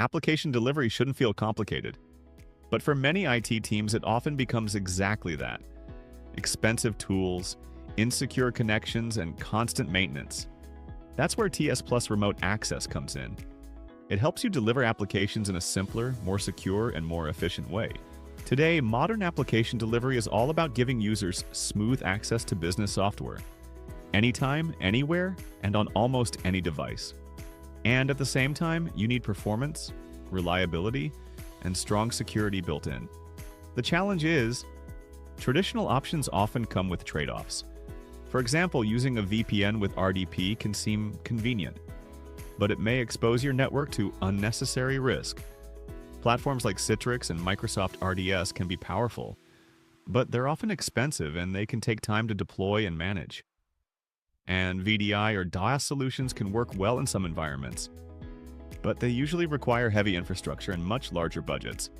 application delivery shouldn't feel complicated. But for many IT teams, it often becomes exactly that. Expensive tools, insecure connections, and constant maintenance. That's where TSplus Remote Access comes in. It helps you deliver applications in a simpler, more secure, and more efficient way. Today, modern application delivery is all about giving users smooth access to business software. Anytime, anywhere, and on almost any device. And at the same time, you need performance, reliability, and strong security built in. The challenge is, traditional options often come with trade-offs. For example, using a VPN with RDP can seem convenient, but it may expose your network to unnecessary risk. Platforms like Citrix and Microsoft RDS can be powerful, but they're often expensive and they can take time to deploy and manage. And VDI or DOS solutions can work well in some environments, but they usually require heavy infrastructure and much larger budgets.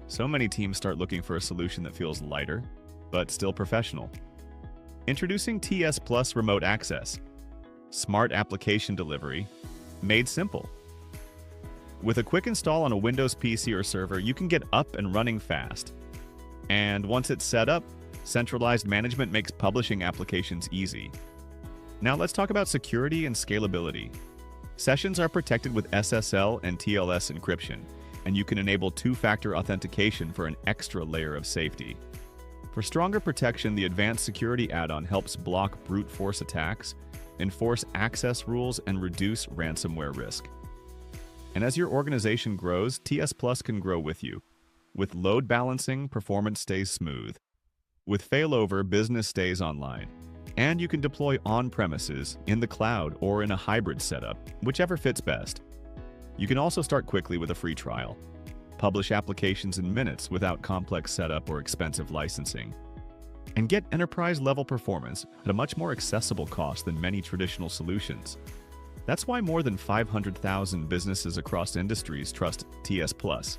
So many teams start looking for a solution that feels lighter, but still professional. Introducing TSplus Remote Access, smart application delivery, made simple. With a quick install on a Windows PC or server, you can get up and running fast. And once it's set up, centralized management makes publishing applications easy. Now let's talk about security and scalability. Sessions are protected with SSL and TLS encryption, and you can enable two-factor authentication for an extra layer of safety. For stronger protection, the Advanced Security add-on helps block brute force attacks, enforce access rules, and reduce ransomware risk. And as your organization grows, TSplus can grow with you. With load balancing, performance stays smooth. With failover, business stays online. And you can deploy on-premises, in the cloud, or in a hybrid setup, whichever fits best. You can also start quickly with a free trial. Publish applications in minutes without complex setup or expensive licensing. And get enterprise-level performance at a much more accessible cost than many traditional solutions. That's why more than 500,000 businesses across industries trust TSplus.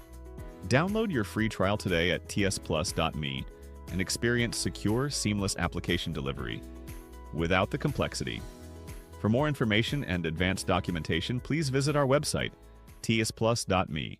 Download your free trial today at tsplus.me and experience secure, seamless application delivery without the complexity. For more information and advanced documentation, please visit our website, tsplus.me.